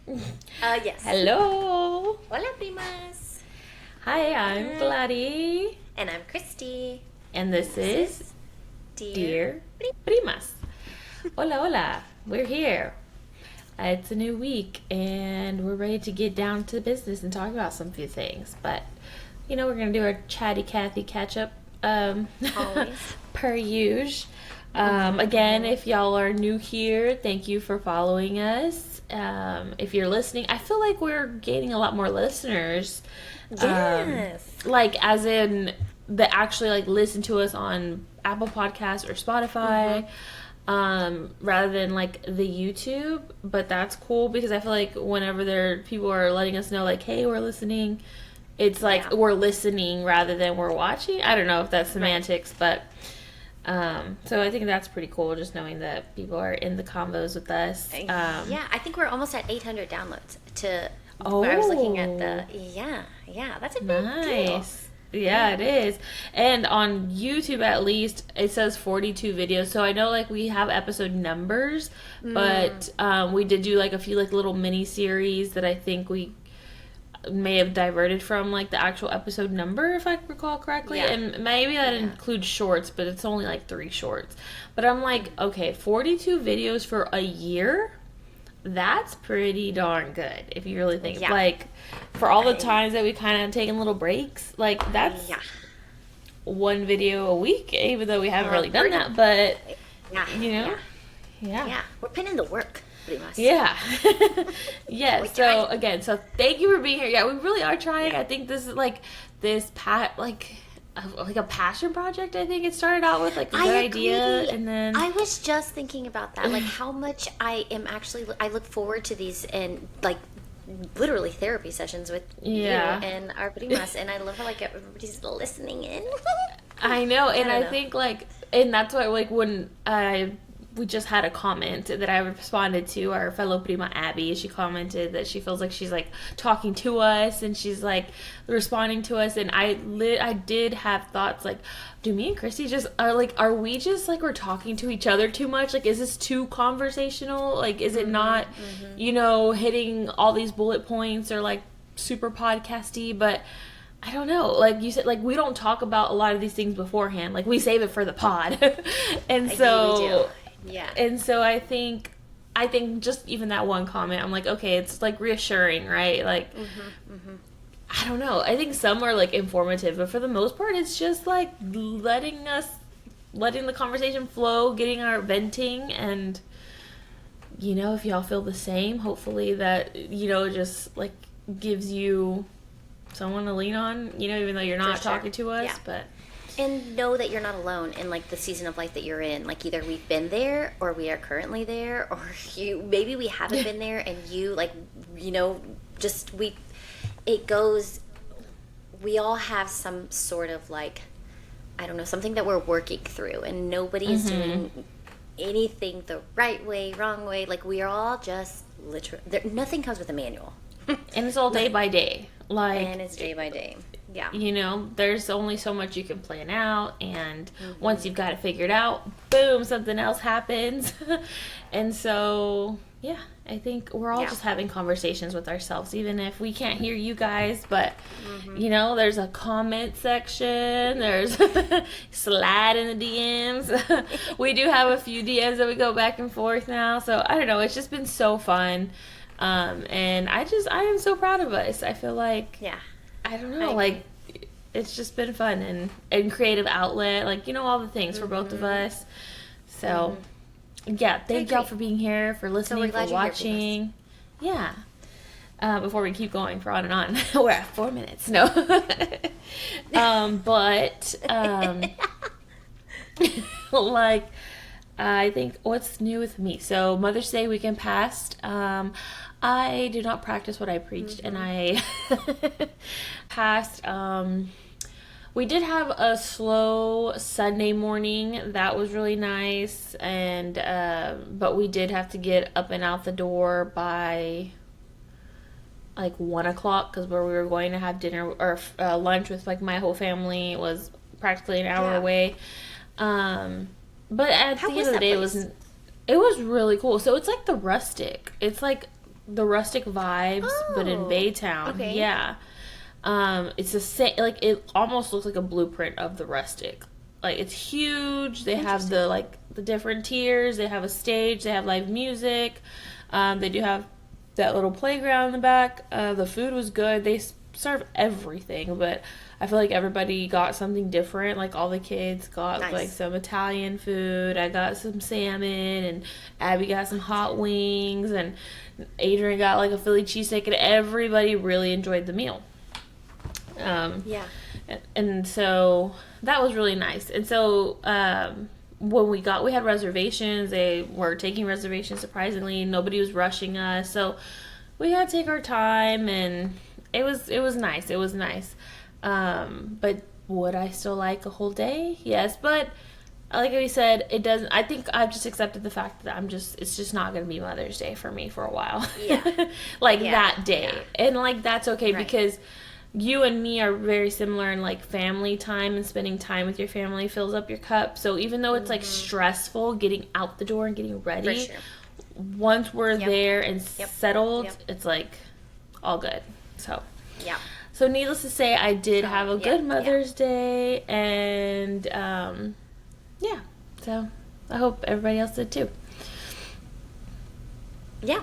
Yes. Hello. Hola, Primas. Hi, I'm Clari. And I'm Kristi. And this is Is Dear Primas. Hola, hola. We're here. It's a new week and we're ready to get down to business and talk about some few things. But, we're going to do our chatty Cathy catch up Always. per usual. Again, if y'all are new here, thank you for following us. If you're listening, I feel like we're gaining a lot more listeners. Yes. Like as in that actually like listen to us on Apple Podcasts or Spotify, rather than like the YouTube. But that's cool because I feel like whenever people are letting us know like, hey, we're listening, it's like we're listening rather than we're watching. I don't know if that's semantics, but so I think that's pretty cool just knowing that people are in the combos with us. Yeah, I think we're almost at 800 downloads to Oh, I was looking at that's a big deal. nice. Yeah, it is. And on YouTube, at least, it says 42 videos. So I know, like, we have episode numbers, but we did do, like, a few, like, little mini series that I think we may have diverted from, like, the actual episode number, if I recall correctly. Yeah. And maybe that includes shorts, but it's only, like, 3 shorts. But I'm like, okay, 42 videos for a year? That's pretty darn good if you really think like for all the times that we kind of taken little breaks, like that's one video a week, even though we haven't really done that, but we're putting in the work pretty much. Yes. So thank you for being here. We really are trying. I think this is like like a passion project. I think it started out with like a good idea, and then I was just thinking about that, like how much I look forward to these and like literally therapy sessions with you and our Primas, and I love how like everybody's listening in. I know, and I think like, and that's why like when we just had a comment that I responded to our fellow Prima Abby. She commented that she feels like she's like talking to us and she's like responding to us. And I did have thoughts like, do me and Kristi just are we just like we're talking to each other too much? Like, is this too conversational? Like, is it not, hitting all these bullet points or like super podcasty? But I don't know. Like you said, like we don't talk about a lot of these things beforehand. Like we save it for the pod, and so. Yeah. And so I think just even that one comment, I'm like, okay, it's like reassuring, right? Like, I don't know. I think some are like informative, but for the most part, it's just like letting the conversation flow, getting our venting, and if y'all feel the same, hopefully that just like gives you someone to lean on, even though you're not talking to us, but. And know that you're not alone in like the season of life that you're in. Like either we've been there or we are currently there, or maybe we haven't been there and you like, we all have some sort of like, I don't know, something that we're working through, and nobody is doing anything the right way, wrong way. Like we are all just literally, nothing comes with a manual. And it's all day by day. And it's day by day. Yeah. There's only so much you can plan out, and once you've got it figured out, boom, something else happens. And so, I think we're all just having conversations with ourselves, even if we can't hear you guys, but, there's a comment section, there's slide in the DMs. We do have a few DMs that we go back and forth now, so I don't know, it's just been so fun. And I am so proud of us. I feel like, I don't know, like, it's just been fun and creative outlet, like, all the things for both of us. So, thank y'all for being here, for listening, for watching. Before we keep going for on and on, we're at 4 minutes. No. Like, I think what's new with me. So Mother's Day weekend passed. I do not practice what I preached, and I passed. We did have a slow Sunday morning. That was really nice, and but we did have to get up and out the door by like 1 o'clock because where we were going to have dinner or lunch with like my whole family was practically an hour away. But at the end of the day, it was really cool. So it's like the rustic. It's like the rustic vibes, but in Baytown. Okay. Yeah. It's the same, like, it almost looks like a blueprint of the rustic. Like, it's huge. They have the different tiers. They have a stage. They have live music. They do have that little playground in the back. The food was good. They serve everything, but I feel like everybody got something different. Like, all the kids got like some Italian food. I got some salmon, and Abby got some hot wings, and Adrian got like a Philly cheesesteak, and everybody really enjoyed the meal. And so that was really nice. And so when we had reservations. They were taking reservations, surprisingly. Nobody was rushing us, so we had to take our time, and it was nice. It was nice. But would I still like a whole day? Yes, but like we said, it doesn't. I think I've just accepted the fact that it's just not going to be Mother's Day for me for a while. Yeah. That day. Yeah. And like, that's okay, right. Because you and me are very similar in like family time, and spending time with your family fills up your cup. So even though it's like stressful getting out the door and getting ready, for sure. Once we're there and settled, it's like all good. So needless to say, I did have a good Mother's Day, and so I hope everybody else did too. Yeah.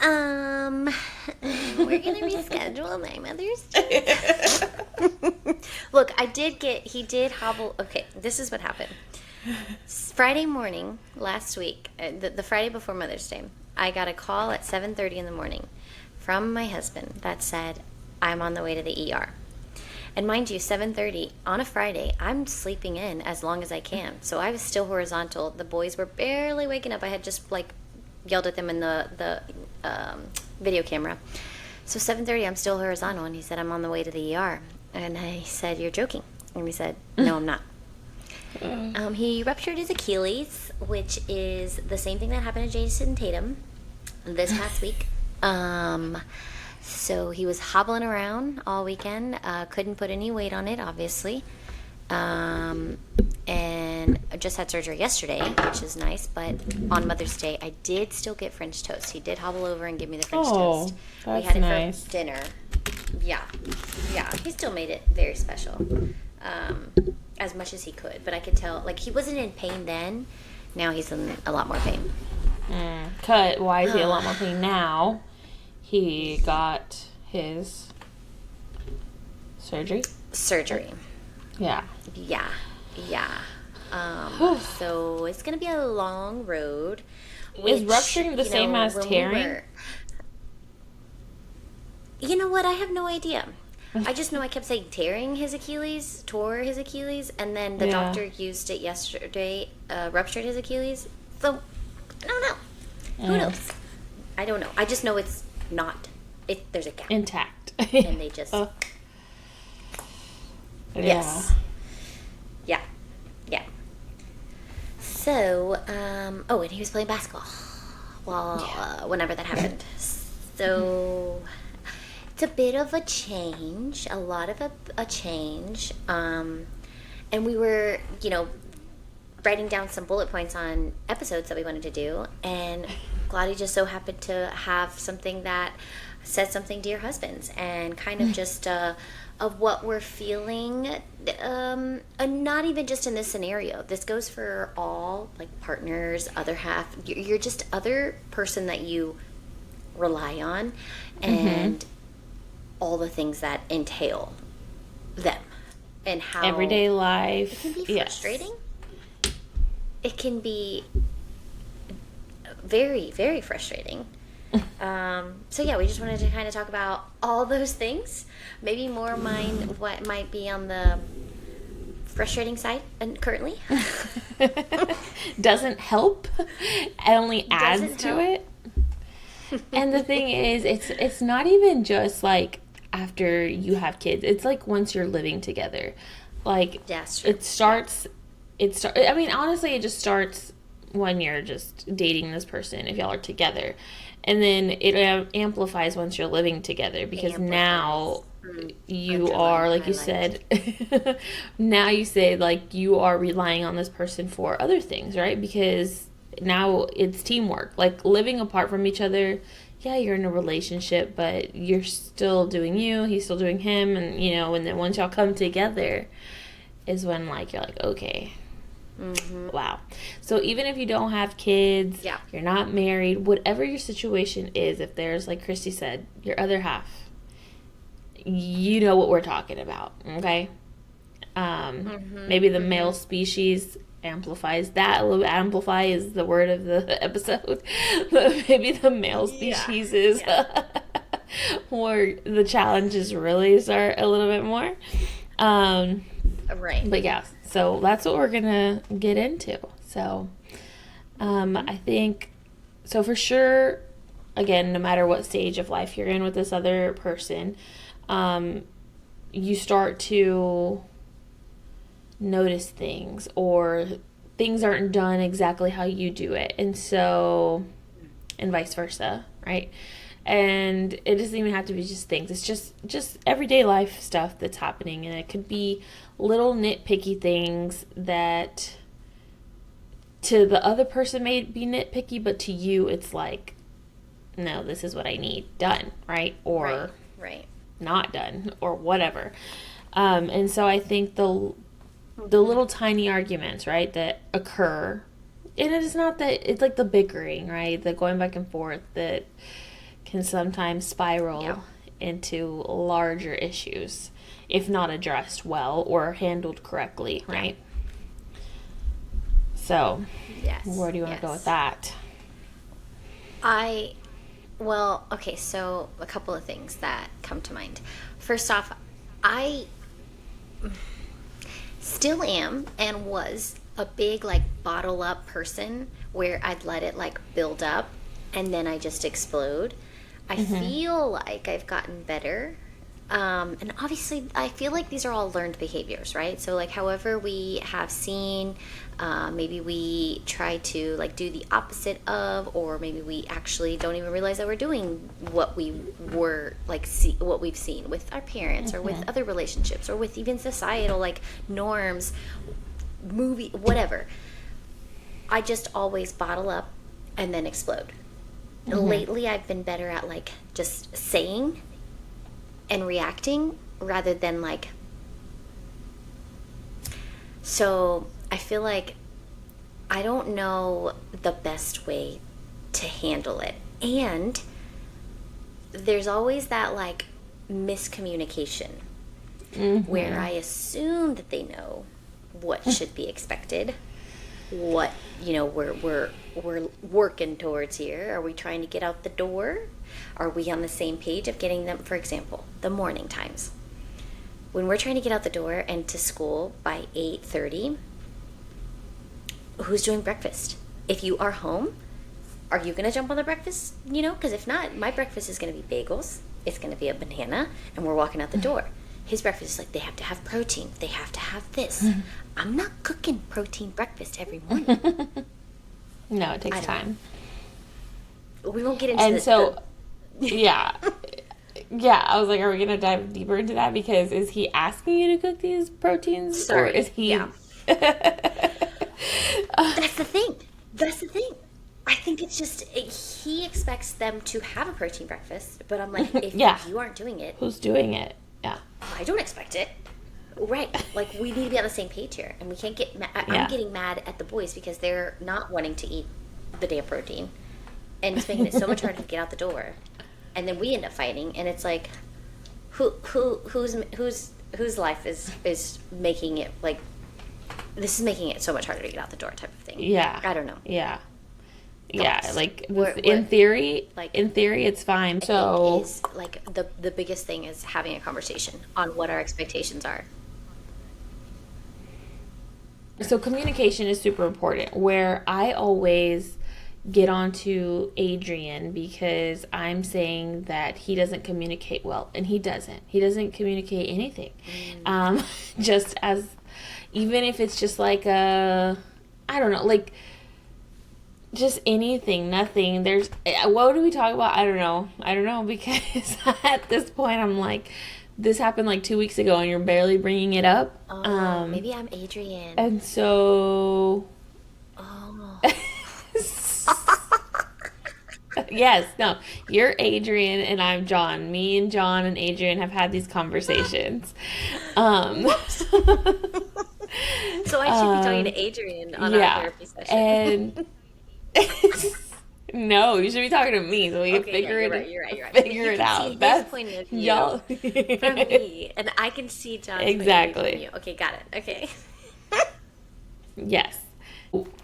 We're gonna reschedule my Mother's Day. Look, he did hobble. Okay, this is what happened. Friday morning last week, the Friday before Mother's Day, I got a call at 7:30 in the morning from my husband that said, I'm on the way to the ER. And mind you, 7:30 on a Friday, I'm sleeping in as long as I can. So I was still horizontal. The boys were barely waking up. I had just like yelled at them in the video camera. So 7:30, I'm still horizontal, and he said, I'm on the way to the ER. And I said, you're joking. And he said, no, I'm not. He ruptured his Achilles, which is the same thing that happened to Jason Tatum this past week. So he was hobbling around all weekend, couldn't put any weight on it, obviously. And I just had surgery yesterday, which is nice. But on Mother's Day, I did still get French toast. He did hobble over and give me the French toast. That's we had it nice. for dinner. Yeah. He still made it very special, as much as he could. But I could tell, like, he wasn't in pain then. Now he's in a lot more pain. Why is he a lot more pain now? He got his surgery. Yeah. So it's gonna be a long road. Is rupturing the same as tearing? You know what? I have no idea. I just know I kept saying tore his Achilles, and then the doctor used it yesterday, ruptured his Achilles. So I don't know. Who knows? I don't know. I just know it's not. There's a gap. Intact. And they just... Yes. Yeah. So, and he was playing basketball whenever that happened. So, it's a bit of a change, a lot of a change. And we were, writing down some bullet points on episodes that we wanted to do, and Claudia just so happened to have something that said something Dear Husbands, and kind of just of what we're feeling, and not even just in this scenario. This goes for all, like, partners, other half. You're just other person that you rely on, and all the things that entail them, and how everyday life. It can be frustrating. It can be very, very frustrating. So we just wanted to kind of talk about all those things. Maybe more what might be on the frustrating side currently. Doesn't help. It only adds to it. And the thing is, it's not even just like after you have kids. It's like once you're living together. Like, it starts. I mean, honestly, it just starts when you're just dating this person, if y'all are together. And then it amplifies once you're living together, because now you are, like you said, now you say, like, you are relying on this person for other things, right? Because Now it's teamwork. Like living apart from each other, yeah, you're in a relationship, but you're still doing you, he's still doing him, and and then once y'all come together is when like you're like, okay. Wow. So even if you don't have kids, you're not married, whatever your situation is, if there's, like Kristi said, your other half, you know what we're talking about, okay? Maybe the male species amplifies that a little. Amplify is the word of the episode. But maybe the male species is where the challenges really start a little bit more. Right. But yeah, so that's what we're gonna get into. So I think, so for sure, again, no matter what stage of life you're in with this other person, you start to notice things, or things aren't done exactly how you do it, and so, and vice versa, right? And it doesn't even have to be just things. It's just everyday life stuff that's happening, and it could be little nitpicky things that to the other person may be nitpicky, but to you it's like, no, this is what I need done, right? Or right. Not done, or whatever. And so I think the little tiny arguments, right, that occur, and it is not that, it's like the bickering, right, the going back and forth that can sometimes spiral into larger issues if not addressed well or handled correctly, right? So, where do you want to go with that? Well, okay, so a couple of things that come to mind. First off, I still am and was a big like bottle up person where I'd let it like build up and then I just explode. I feel like I've gotten better. And obviously I feel like these are all learned behaviors, right? So like however we have seen, maybe we try to like do the opposite of, or maybe we actually don't even realize that we're doing what we were like what we've seen with our parents or with other relationships or with even societal like norms, movie, whatever. I just always bottle up and then explode. Lately I've been better at like just saying and reacting rather than like, so I feel like I don't know the best way to handle it, and there's always that like miscommunication where I assume that they know what should be expected, what we're working towards here. Are we trying to get out the door? Are we on the same page of getting them, for example, the morning times? When we're trying to get out the door and to school by 8:30, who's doing breakfast? If you are home, are you going to jump on the breakfast? Because if not, my breakfast is going to be bagels. It's going to be a banana, and we're walking out the door. His breakfast is like, they have to have protein. They have to have this. I'm not cooking protein breakfast every morning. No, it takes time. We won't get into and so, yeah. Yeah, I was like, are we going to dive deeper into that? Because is he asking you to cook these proteins? Or is he... Yeah. That's the thing. I think it's just, he expects them to have a protein breakfast, but I'm like, if you aren't doing it... Who's doing it? Yeah. I don't expect it. Right. Like, we need to be on the same page here, and we can't get mad. I'm getting mad at the boys because they're not wanting to eat the damn protein, and it's making it so much harder to get out the door. And then we end up fighting, and it's like, whose life is making it like, this is making it so much harder to get out the door type of thing. Yeah. I don't know. Yeah. Yeah, like in theory, it's fine. So is like the biggest thing is having a conversation on what our expectations are. So communication is super important. Where I always get onto Adrian because I'm saying that he doesn't communicate well, and he doesn't. He doesn't communicate anything. Just as, even if it's just like I don't know, like. Just anything, nothing. What do we talk about? I don't know, because at this point I'm like, this happened like 2 weeks ago and you're barely bringing it up. Maybe I'm Adrian. And so, Yes, no. You're Adrian and I'm John. Me and John and Adrian have had these conversations. Um, Whoops. So I should be talking to Adrian on our yeah. therapy session. And no, you should be talking to me so we can Okay, yeah, you're right, you're right, you're right. But figure you it can see out. his That's point of view y'all. from me, and I can see John's point of view from Exactly. you. Okay, got it. Okay. Yes.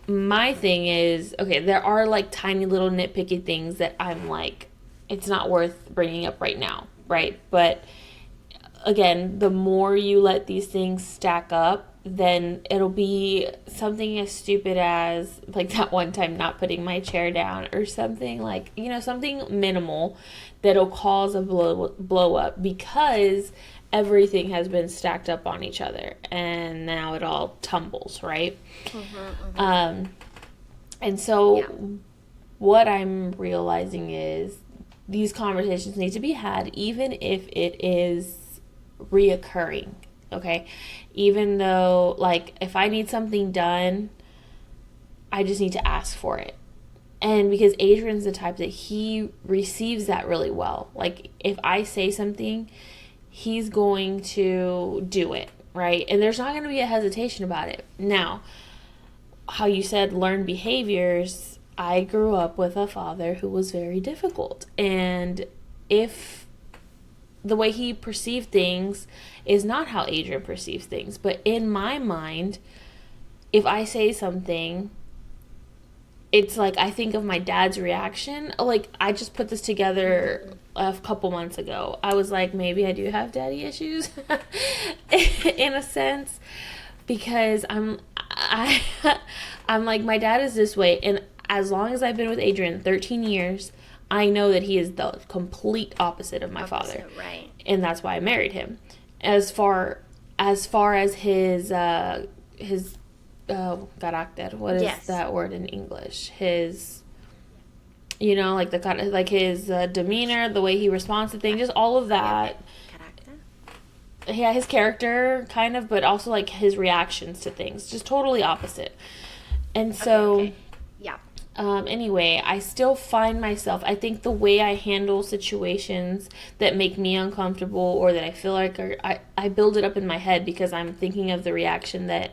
My thing is, okay, there are like tiny little nitpicky things that I'm like, it's not worth bringing up right now, right? But again, the more you let these things stack up, then it'll be something as stupid as like that one time not putting my chair down or something like, something minimal that'll cause a blow up because everything has been stacked up on each other and now it all tumbles, right? And so Yeah. what I'm realizing is these conversations need to be had even if it is reoccurring, okay? Even though, like, if I need something done, I just need to ask for it. And because Adrian's the type that he receives that really well. Like, if I say something, he's going to do it, right? And there's not going to be a hesitation about it. Now, how you said learn behaviors, I grew up with a father who was very difficult. And if the way he perceived things is not how Adrian perceives things, but in my mind, if I say something, it's like I think of my dad's reaction. Like, I just put this together a couple months ago. I was like, maybe I do have daddy issues in a sense, because I'm like, my dad is this way, and as long as I've been with Adrian, 13 years, I know that he is the complete opposite of my father. Right. And that's why I married him. As far as his carácter, what is Yes. that word in English? His, like like his demeanor, the way he responds to things, just all of that. Character? Yeah, his character, kind of, but also like his reactions to things, just totally opposite. And so, Okay. Yeah. anyway, I still find myself, I think the way I handle situations that make me uncomfortable or that I feel like I build it up in my head because I'm thinking of the reaction that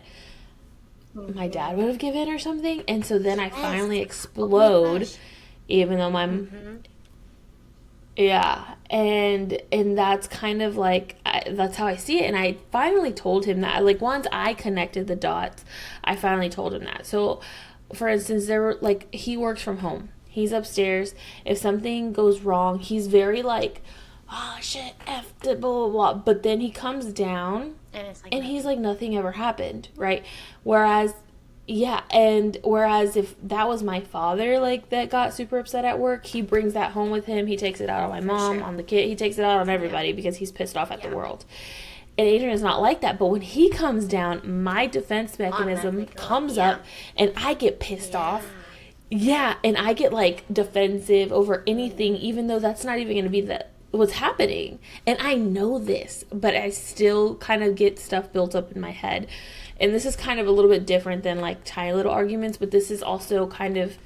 my dad would have given or something. And so then I finally explode, even though my yeah, and that's kind of like that's how I see it. And I finally told him that, like, once I connected the dots, I finally told him that. So for instance, there were like, he works from home, he's upstairs. If something goes wrong, he's very like, oh shit, f blah blah blah, but then he comes down And it's like, and he's like, nothing ever happened, right? Whereas if that was my father, like, that got super upset at work, he brings that home with him. He takes it out on my mom, sure. on the kid. He takes it out on everybody because he's pissed off at the world. And Adrian is not like that. But when he comes down, my defense mechanism comes up and I get pissed off. Yeah, and I get like defensive over anything, even though that's not even going to be what's happening. And I know this, but I still kind of get stuff built up in my head. And this is kind of a little bit different than like tiny little arguments, but this is also kind of,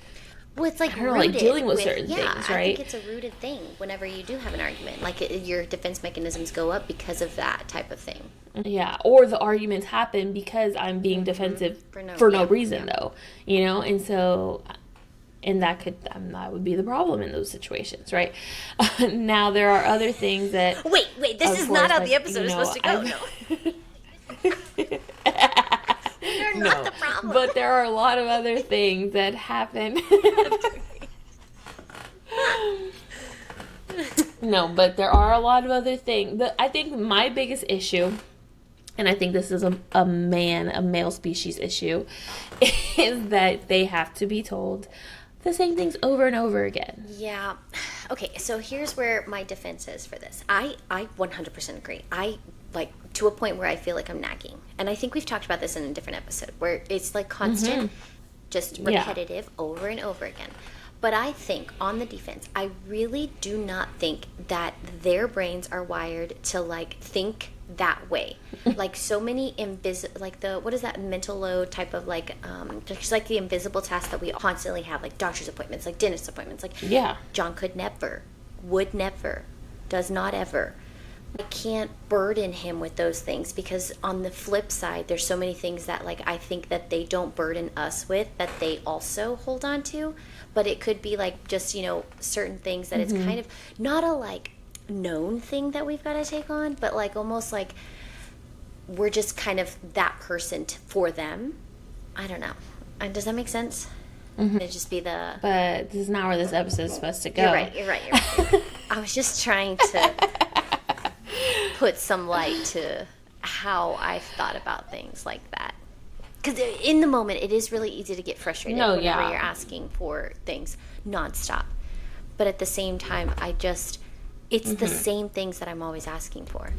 well, it's like, I don't know, like dealing with certain things, right? I think it's a rooted thing whenever you do have an argument. Like, your defense mechanisms go up because of that type of thing. Yeah, or the arguments happen because I'm being defensive for no reason, though, and so, and that would be the problem in those situations, right? Now, there are other things that... Wait, this is not how the episode is supposed to go, no. We're not the problem. But there are a lot of other things that happen. No, but there are a lot of other things. I think my biggest issue, and I think this is a male species issue, is that they have to be told the same things over and over again. Yeah. Okay, so here's where my defense is for this. I 100% agree. I, like, to a point where I feel like I'm nagging. And I think we've talked about this in a different episode, where it's like constant, just repetitive over and over again. But I think, on the defense, I really do not think that their brains are wired to, like, think that way. Like so many like what is that mental load type of like, just like the invisible tasks that we constantly have, like doctor's appointments, like dentist appointments, like John would never, does not ever. I can't burden him with those things, because on the flip side, there's so many things that like I think that they don't burden us with that they also hold on to. But it could be like just, certain things that it's kind of not a like known thing that we've got to take on, but like almost like we're just kind of that person for them. I don't know. Does that make sense? It'd just be But this is not where this episode is supposed to go. You're right. I was just trying to put some light to how I've thought about things like that. Because in the moment, it is really easy to get frustrated whenever you're asking for things nonstop. But at the same time, it's the same things that I'm always asking for.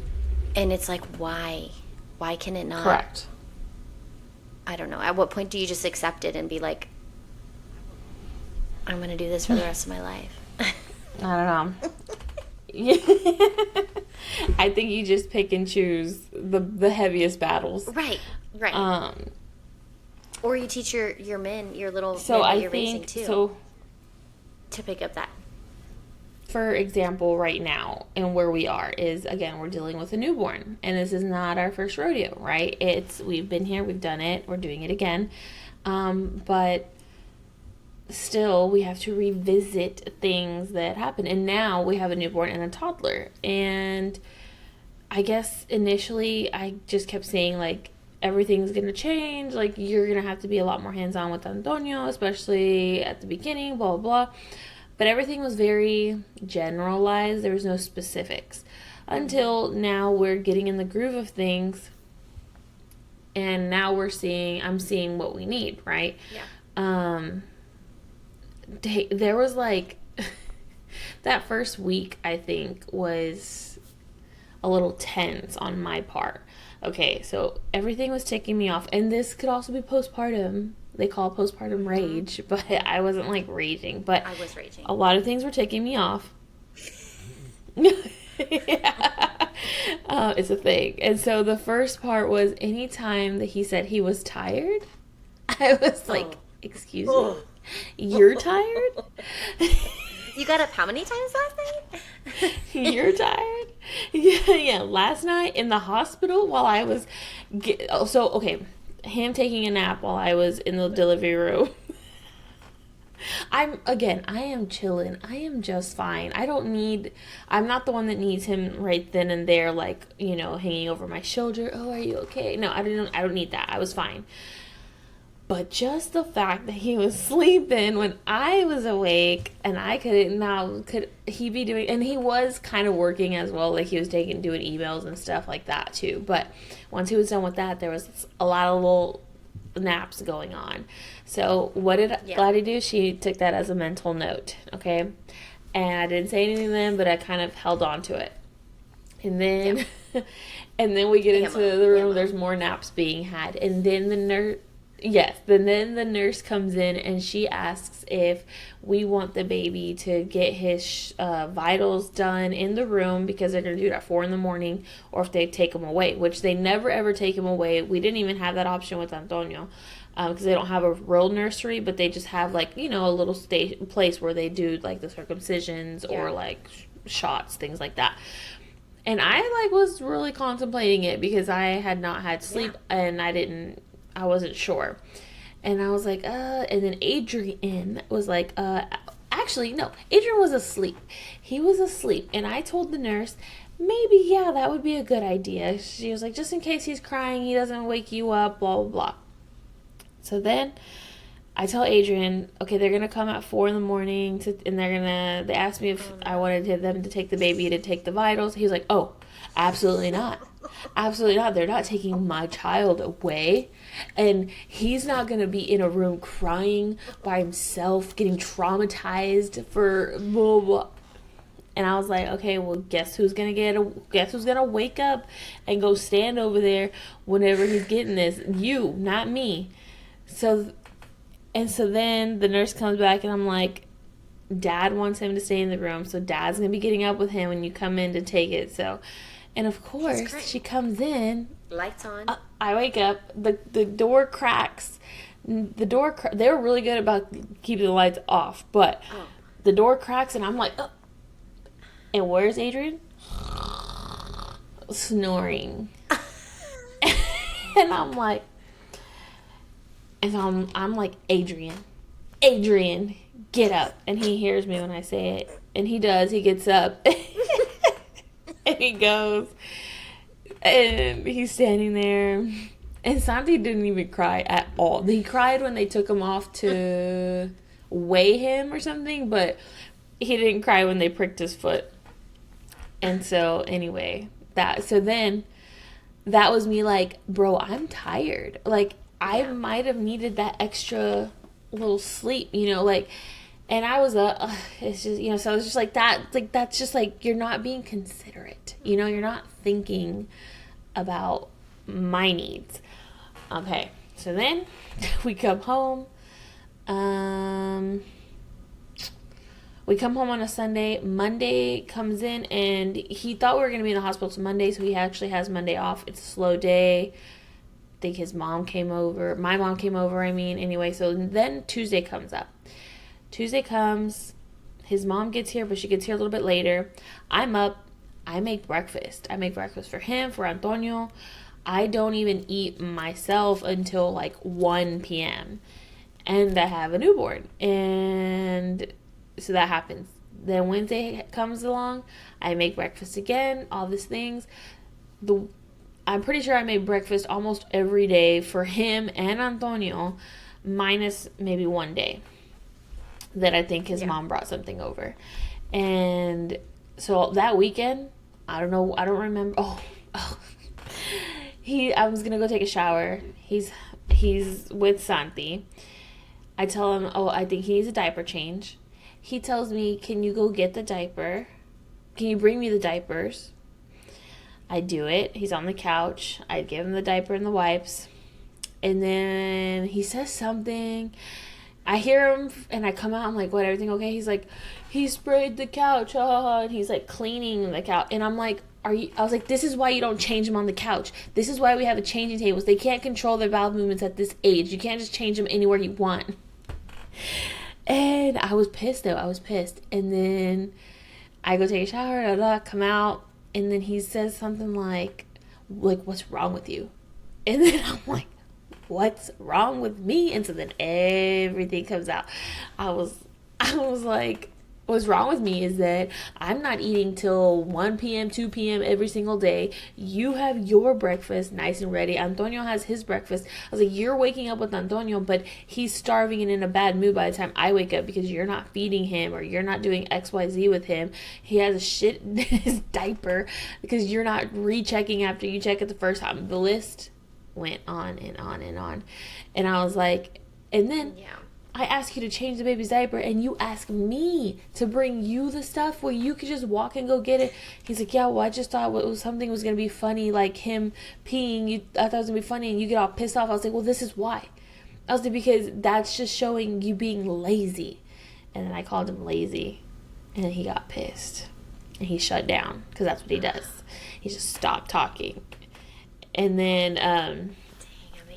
And it's like, why? Why can it not? Correct. I don't know. At what point do you just accept it and be like, I'm going to do this for the rest of my life? I don't know. I think you just pick and choose the heaviest battles. Right. Or you teach your men, your little men that you're raising too, to pick up that. For example, right now and where we are is, again, we're dealing with a newborn, and this is not our first rodeo, right? We've been here, we've done it, we're doing it again, but still we have to revisit things that happen. And now we have a newborn and a toddler, and I guess initially I just kept saying like, everything's gonna change, like you're gonna have to be a lot more hands-on with Antonio, especially at the beginning, blah blah blah. But everything was very generalized. There was no specifics until now we're getting in the groove of things, and now I'm seeing what we need, right? There was like that first week, I think, was a little tense on my part. Okay, so everything was ticking me off, and this could also be postpartum. They call it postpartum rage, but I wasn't like raging, but I was raging. A lot of things were ticking me off. It's a thing. And so the first part was anytime that he said he was tired, I was like, excuse me, you're tired? You got up how many times last night? You're tired? Yeah. Last night in the hospital while I was... him taking a nap while I was in the delivery room. I am chilling. I am just fine. I'm not the one that needs him right then and there, like, hanging over my shoulder. Oh, are you okay? No, I don't need that. I was fine. But just the fact that he was sleeping when I was awake and I couldn't, now could he be doing, and he was kind of working as well, like he was doing emails and stuff like that too. But once he was done with that, there was a lot of little naps going on. So what did Gladys do? She took that as a mental note, okay? And I didn't say anything then, but I kind of held on to it. And then, and then we get into the room, there's more naps being had. And then the nurse, then the nurse comes in and she asks if we want the baby to get his vitals done in the room, because they're going to do it at 4 a.m, or if they take him away, which they never ever take him away. We didn't even have that option with Antonio, because they don't have a real nursery, but they just have like, a little place where they do like the circumcisions or like shots, things like that. And I was really contemplating it because I had not had sleep and I wasn't sure. And I was like, and then Adrian was like, actually, no, Adrian was asleep. He was asleep. And I told the nurse, maybe, that would be a good idea. She was like, just in case he's crying, he doesn't wake you up, blah, blah, blah. So then I tell Adrian, okay, they're going to come at 4 a.m, and they asked me if I wanted them to take the baby to take the vitals. He was like, oh, absolutely not. Absolutely not. They're not taking my child away. And he's not going to be in a room crying by himself, getting traumatized for blah, blah. And I was like, okay, well, guess who's going to wake up and go stand over there whenever he's getting this? You, not me. So then the nurse comes back and I'm like, Dad wants him to stay in the room. So Dad's going to be getting up with him when you come in to take it. So And of course, she comes in. Lights on. I wake up. The door cracks. They were really good about keeping the lights off, but the door cracks, and I'm like, oh. And where's Adrian? Snoring. And I'm like, and so I'm like, Adrian, get up. And he hears me when I say it, and he does. He gets up, and he goes, and he's standing there. And Santi didn't even cry at all. He cried when they took him off to weigh him or something, but he didn't cry when they pricked his foot. And so, anyway, then that was me like, bro, I'm tired. Like, I might have needed that extra little sleep, like, and I was it's just, so it's just like that, like, that's just like, you're not being considerate, you're not thinking about my needs. Okay, so then we come home. We come home on a Sunday. Monday comes in, and he thought we were going to be in the hospital till Monday, so he actually has Monday off. It's a slow day. I think his mom came over. My mom came over, Anyway, so then Tuesday comes up. Tuesday comes. His mom gets here, but she gets here a little bit later. I'm up. I make breakfast. I make breakfast for him, for Antonio. I don't even eat myself until like 1 p.m. And I have a newborn. And so that happens. Then Wednesday comes along. I make breakfast again. All these things. I'm pretty sure I made breakfast almost every day for him and Antonio, minus maybe one day that I think his mom brought something over. And so that weekend, I don't know. I don't remember. I was going to go take a shower. He's with Santi. I tell him, I think he needs a diaper change. He tells me, can you go get the diaper? Can you bring me the diapers? I do it. He's on the couch. I give him the diaper and the wipes. And then he says something. I hear him, and I come out. I'm like, what, everything okay? He's like, he sprayed the couch. And he's like cleaning the couch. And I'm like, I was like, this is why you don't change them on the couch. This is why we have a changing tables. They can't control their bowel movements at this age. You can't just change them anywhere you want. And I was pissed, though. I was pissed. And then I go take a shower, come out. And then he says something like, what's wrong with you? And then I'm like, what's wrong with me? And so then everything comes out. I was like, what's wrong with me is that I'm not eating till 1 p.m., 2 p.m. every single day. You have your breakfast nice and ready. Antonio has his breakfast. I was like, you're waking up with Antonio, but he's starving and in a bad mood by the time I wake up because you're not feeding him or you're not doing XYZ with him. He has a shit in his diaper because you're not rechecking after you check it the first time. The list went on and on and on. And I was like, and then I ask you to change the baby's diaper and you ask me to bring you the stuff where you could just walk and go get it. He's like, yeah, well, I just thought something was going to be funny, like him peeing. I thought it was going to be funny and you get all pissed off. I was like, well, this is why. I was like, because that's just showing you being lazy. And then I called him lazy and then he got pissed and he shut down because that's what he does. He just stopped talking. And then,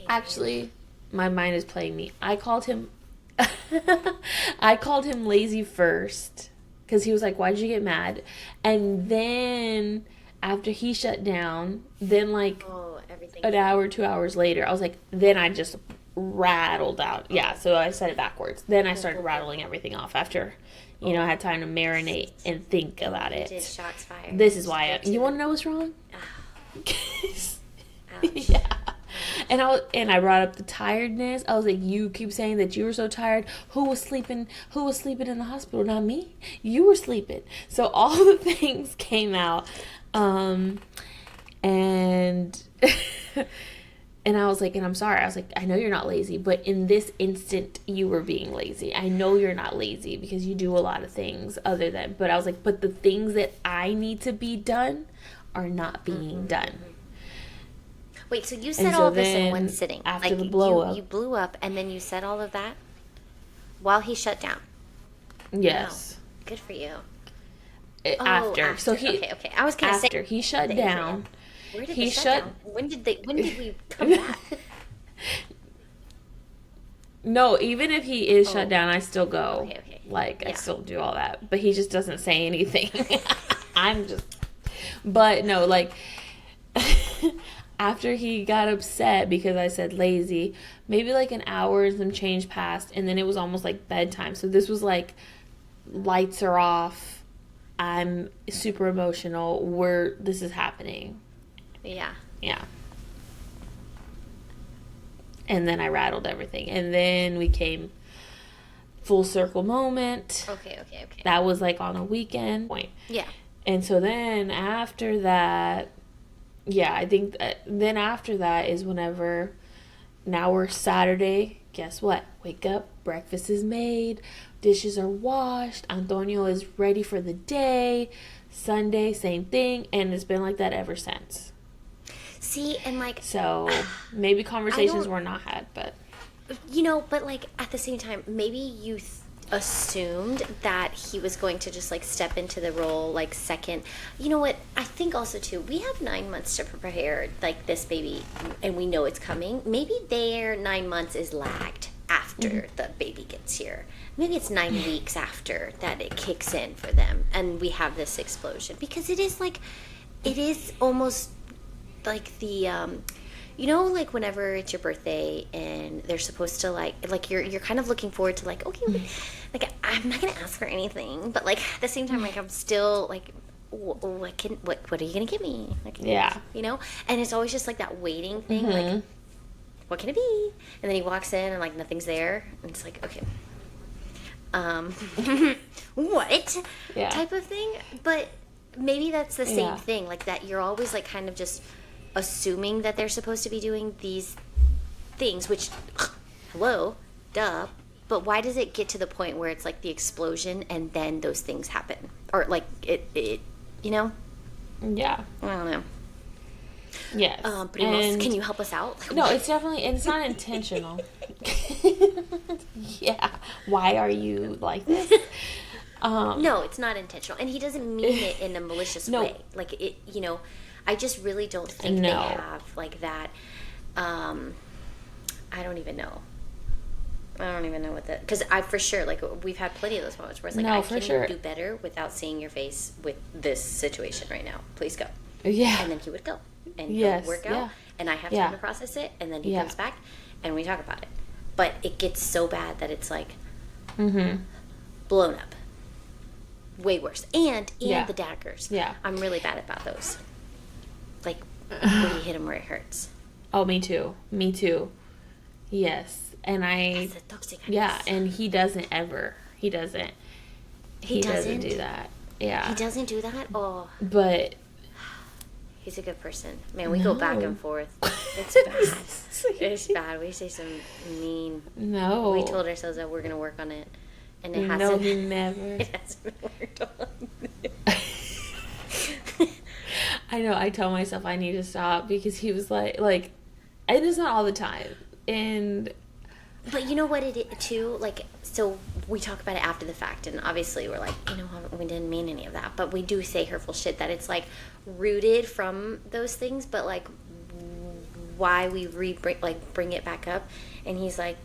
actually, my mind is playing me. I called him lazy first because he was like, why'd you get mad? And then after he shut down, then like an hour, 2 hours later, I was like, then I just rattled out. Yeah, so I said it backwards. Then I started rattling everything off after, I had time to marinate and think about it. Did shots fired. This is why you want to know what's wrong? Yeah. And I brought up the tiredness. I was like, you keep saying that you were so tired. Who was sleeping in the hospital? Not me. You were sleeping. So all the things came out. And and I was like, and I'm sorry. I was like, I know you're not lazy, but in this instant you were being lazy. I know you're not lazy because you do a lot of things other than, but I was like, but the things that I need to be done are not being done. Wait, so you said all this in one sitting? After the blow up. You blew up and then you said all of that while he shut down? Yes. Wow. Good for you. After. So he okay. I was gonna say after he shut down. Where did He the shutdown? When did we come back? No, even if he is shut down, I still go. Okay. Like, I still do all that. But he just doesn't say anything. But no, like, after he got upset because I said lazy, maybe like an hour and some change passed, and then it was almost like bedtime. So this was like, lights are off. I'm super emotional. This is happening. Yeah. Yeah. And then I rattled everything. And then we came full circle moment. Okay. That was like on a weekend point. Yeah. And so then after that, I think then after that is whenever, now we're Saturday. Guess what? Wake up, breakfast is made, dishes are washed, Antonio is ready for the day. Sunday, same thing. And it's been like that ever since. See, and like... So, maybe conversations were not had, but... but like, at the same time, maybe you assumed that he was going to just like step into the role like second. You know what? I think also too, we have 9 months to prepare like this baby, and we know it's coming. Maybe their 9 months is lagged after the baby gets here. Maybe it's 9 weeks after that it kicks in for them, and we have this explosion, because it is almost like the like whenever it's your birthday and they're supposed to like you're kind of looking forward to like, okay, like I'm not gonna ask for anything, but like at the same time, like I'm still like, what are you gonna give me? Like, and it's always just like that waiting thing, like what can it be? And then he walks in and like nothing's there, and it's like, okay, what type of thing. But maybe that's the same thing, like that you're always like kind of just assuming that they're supposed to be doing these things, which hello, duh, but why does it get to the point where it's like the explosion and then those things happen, or like it I don't know. Yes. Primas, can you help us out? No, it's not intentional. Why are you like this? No, it's not intentional, and he doesn't mean it in a malicious way. Like it, I just really don't think they have like that. I don't even know what that, because I for sure, like, we've had plenty of those moments where it's like, I can do better without seeing your face with this situation right now. Please go. Yeah. And then he would go and he'll work out, and I have time to process it, and then he comes back and we talk about it. But it gets so bad that it's like blown up. Way worse. And the daggers. Yeah. I'm really bad about those. Like, when you hit him where it hurts. Oh, me too. Yes. And That's the toxic. And he doesn't ever. He doesn't do that. Yeah. He doesn't do that? Oh. But he's a good person. Man, we go back and forth. It's bad. It's bad. We say some mean. No. We told ourselves that we're going to work on it. And it hasn't. No, he never. It hasn't worked on. I know. I tell myself I need to stop, because he was like, it is not all the time. But you know what it is, too? Like, so we talk about it after the fact, and obviously we're like, we didn't mean any of that. But we do say hurtful shit that it's, like, rooted from those things, but, like, why we bring it back up. And he's like,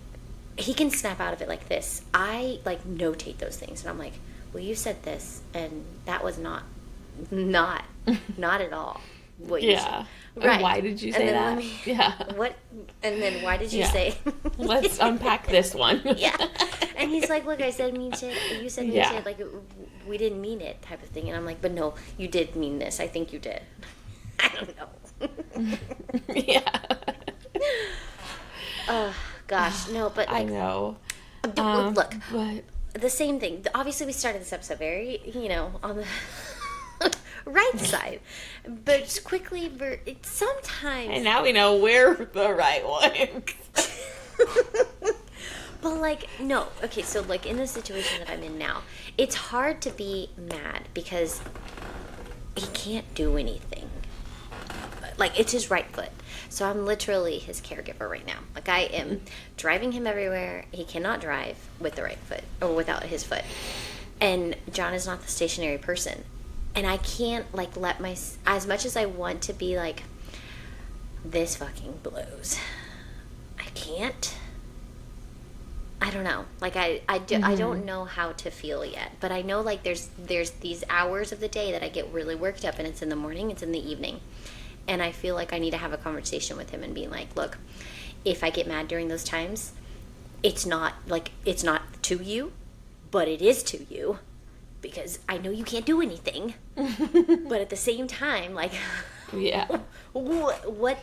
he can snap out of it like this. I, like, notate those things, and I'm like, well, you said this, and that was not at all what you said. Right. Why did you say that? What? And then why did you say? Let's unpack this one. And he's like, look, I said mean shit. You said mean shit. Like, we didn't mean it, type of thing. And I'm like, but no, you did mean this. I think you did. I don't know. Gosh, no, but like, I know. Look, but the same thing. Obviously, we started this episode very, on the right side, but just quickly, sometimes. And now we know we're the right ones. But like, no, okay. So like in the situation that I'm in now, it's hard to be mad because he can't do anything. Like, it's his right foot. So I'm literally his caregiver right now. Like, I am driving him everywhere. He cannot drive with the right foot or without his foot. And John is not the stationary person. And I can't, like, as much as I want to be like, this fucking blows, I can't. I don't know. Like, I don't know how to feel yet. But I know, like, there's these hours of the day that I get really worked up, and it's in the morning, it's in the evening. And I feel like I need to have a conversation with him and being like, look, if I get mad during those times, it's not to you, but it is to you. Because I know you can't do anything. But at the same time, like... Yeah. What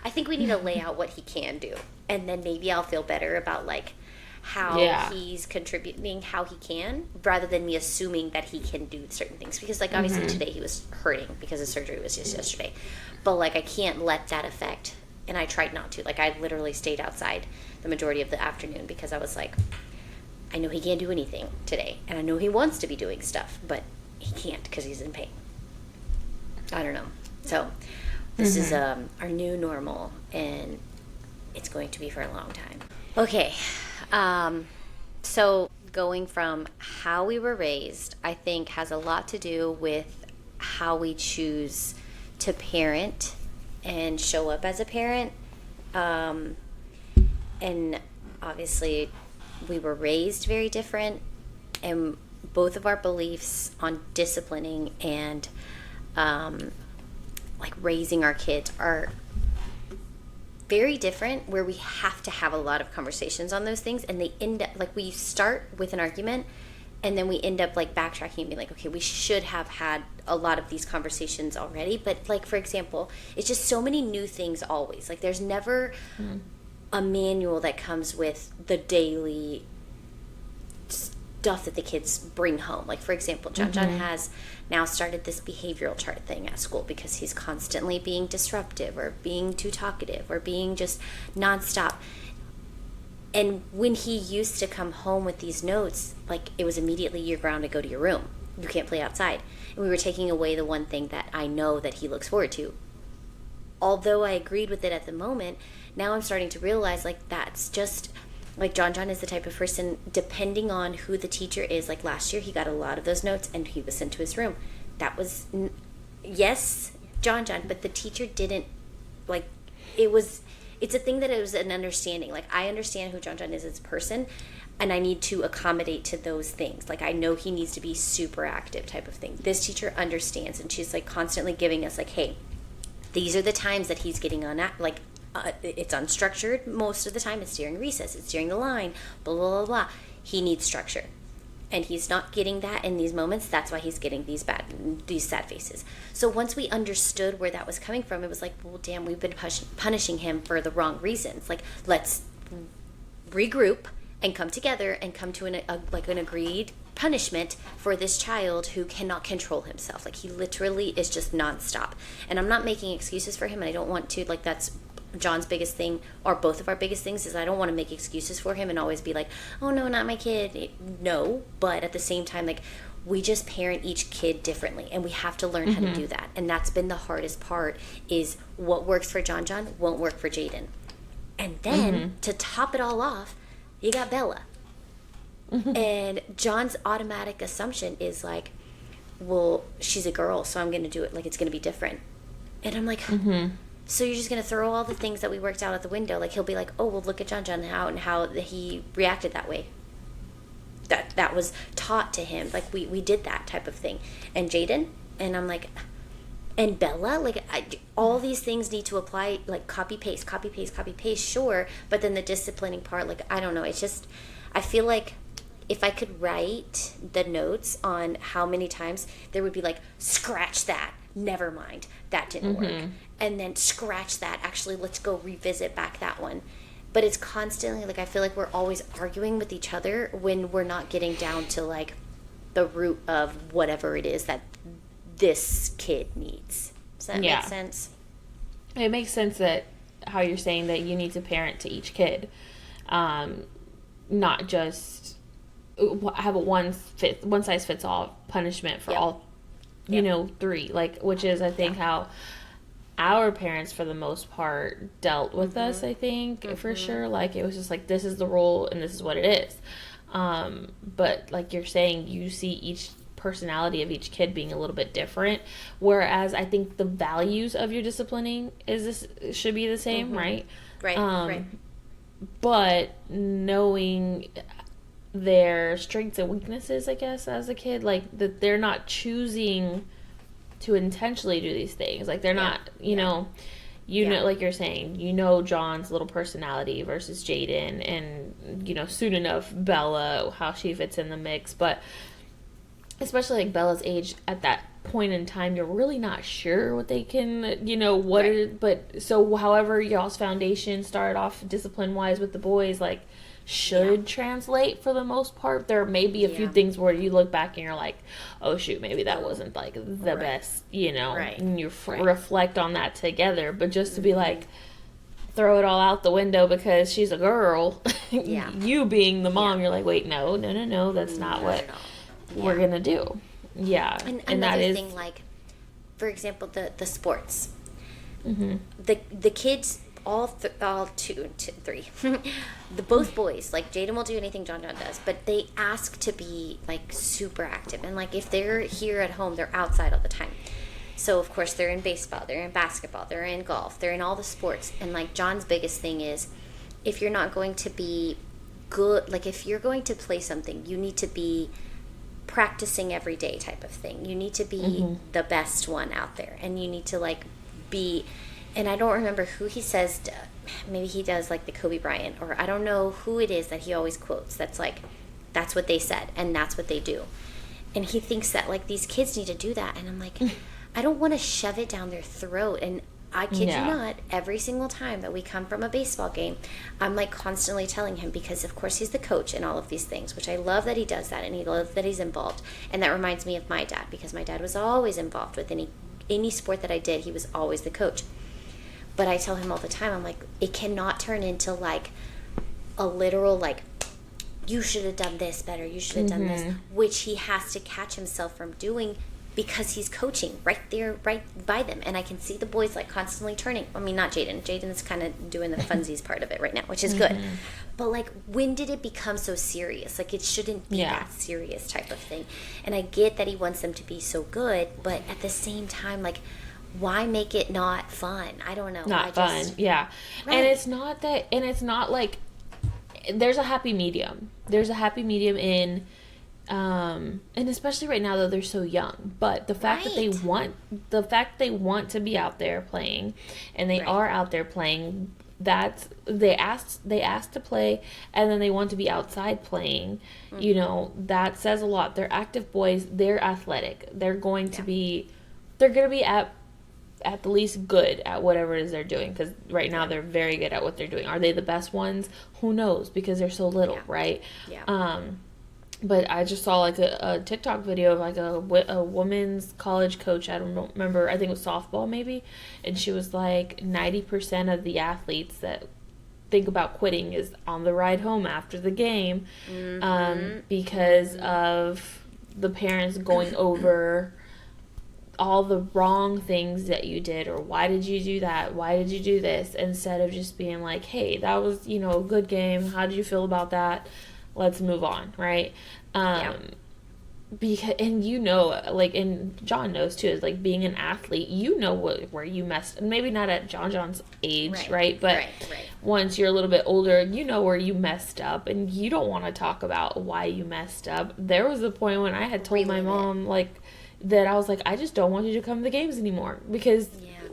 I think we need to lay out what he can do. And then maybe I'll feel better about, like, how he's contributing, how he can, rather than me assuming that he can do certain things. Because, like, obviously today he was hurting because his surgery was just yesterday. But, like, I can't let that affect. And I tried not to. Like, I literally stayed outside the majority of the afternoon because I was like, I know he can't do anything today. And I know he wants to be doing stuff, but he can't because he's in pain. I don't know. So this is our new normal, and it's going to be for a long time. Okay. So going from how we were raised, I think, has a lot to do with how we choose to parent and show up as a parent. And obviously we were raised very different, and both of our beliefs on disciplining and like raising our kids are very different, where we have to have a lot of conversations on those things, and they end up, like, we start with an argument and then we end up, like, backtracking and being like, okay, we should have had a lot of these conversations already. But, like, for example, it's just so many new things always. Like, there's never a manual that comes with the daily stuff that the kids bring home. Like, for example, John has now started this behavioral chart thing at school because he's constantly being disruptive or being too talkative or being just nonstop. And when he used to come home with these notes, like, it was immediately, you're ground to go to your room. You can't play outside. And we were taking away the one thing that I know that he looks forward to. Although I agreed with it at the moment, now I'm starting to realize, like, that's just... Like, John is the type of person, depending on who the teacher is. Like, last year, he got a lot of those notes, and he was sent to his room. That was, yes, John, but the teacher didn't, like, it's a thing that it was an understanding. Like, I understand who John is as a person, and I need to accommodate to those things. Like, I know he needs to be super active type of thing. This teacher understands, and she's, like, constantly giving us, like, hey, these are the times that he's getting on, like, it's unstructured most of the time. It's during recess. It's during the line. Blah, blah, blah, blah. He needs structure. And he's not getting that in these moments. That's why he's getting these sad faces. So once we understood where that was coming from, it was like, well, damn, we've been punishing him for the wrong reasons. Like, let's regroup and come together and come to an agreed punishment for this child who cannot control himself. Like, he literally is just nonstop. And I'm not making excuses for him, and I don't want to. Like, that's John's biggest thing, or both of our biggest things, is I don't want to make excuses for him and always be like, oh no, not my kid. No, but at the same time, like, we just parent each kid differently, and we have to learn how to do that. And that's been the hardest part, is what works for John won't work for Jaden. And then to top it all off, you got Bella. And John's automatic assumption is like, well, she's a girl, so I'm going to do it, like, it's going to be different. And I'm like, so you're just going to throw all the things that we worked out at the window? Like, he'll be like, oh, well, look at John and how he reacted that way. That was taught to him. Like, we did that type of thing. And Jaden, and I'm like, and Bella, like, all these things need to apply, like, copy paste, sure. But then the disciplining part, like, I don't know. It's just, I feel like if I could write the notes on how many times, there would be like, scratch that, never mind, that didn't work. And then scratch that, actually, let's go revisit back that one. But it's constantly, like, I feel like we're always arguing with each other when we're not getting down to, like, the root of whatever it is that this kid needs. Does that make sense? It makes sense that how you're saying that you need to parent to each kid. Not just have a one-size-fits-all punishment for all, you know, three. Like, which is, I think, how our parents, for the most part, dealt with us, I think, for sure. Like, it was just like, this is the rule and this is what it is. But like you're saying, you see each personality of each kid being a little bit different. Whereas I think the values of your disciplining should be the same, right? Right, right. But knowing their strengths and weaknesses, I guess, as a kid, like that they're not choosing to intentionally do these things. Like they're not, you know, like you're saying, John's little personality versus Jaden, and soon enough Bella, how she fits in the mix. But especially like Bella's age, at that point in time, you're really not sure what they can, what it is. But so however y'all's foundation started off discipline wise with the boys, like should translate for the most part. There may be a few things where you look back and you're like, oh shoot, maybe that wasn't like the best, and you reflect on that together. But just to be like, throw it all out the window because she's a girl, you being the mom, you're like, wait, no, that's not what we're gonna do. And another that is thing, like for example, the sports, the kids, all two, three, both boys, like Jaden will do anything John does, but they ask to be like super active, and like if they're here at home, they're outside all the time. So of course they're in baseball, they're in basketball, they're in golf, they're in all the sports. And like John's biggest thing is, if you're not going to be good, like if you're going to play something, you need to be practicing every day type of thing. You need to be the best one out there, and you need to like be. And I don't remember who he says, maybe he does like the Kobe Bryant, or I don't know who it is that he always quotes. That's like, that's what they said, and that's what they do. And he thinks that like these kids need to do that. And I'm like, I don't want to shove it down their throat. And I kid you not, every single time that we come from a baseball game, I'm like constantly telling him, because of course he's the coach in all of these things, which I love that he does that, and he loves that he's involved. And that reminds me of my dad, because my dad was always involved with any sport that I did. He was always the coach. But I tell him all the time, I'm like, it cannot turn into like a literal like, you should have done this better, you should have done this, which he has to catch himself from doing, because he's coaching right there, right by them. And I can see the boys like constantly turning. I mean, not Jaden. Jaden is kind of doing the funsies part of it right now, which is good. But like, when did it become so serious? Like, it shouldn't be that serious type of thing. And I get that he wants them to be so good, but at the same time, like, why make it not fun? I don't know. Fun. Yeah. Right. And it's not that, and it's not like, there's a happy medium. There's a happy medium in, and especially right now though, they're so young, but the fact that they want to be out there playing, and they are out there playing, that's, they asked to play, and then they want to be outside playing, that says a lot. They're active boys, they're athletic, they're going to be at the least good at whatever it is they're doing, because right now they're very good at what they're doing. Are they the best ones? Who knows, because they're so little, right? But I just saw like a TikTok video of like a women's college coach. I don't remember, I think it was softball maybe, and she was like 90% of the athletes that think about quitting is on the ride home after the game, because of the parents going over all the wrong things that you did, or why did you do that, why did you do this, instead of just being like, hey, that was a good game, how did you feel about that, let's move on, right? Because, and like, and John knows too, is like being an athlete, where you messed, maybe not at John's age, right? But once you're a little bit older, where you messed up, and you don't want to talk about why you messed up. There was a point when I had told my mom like that I was like, I just don't want you to come to the games anymore, because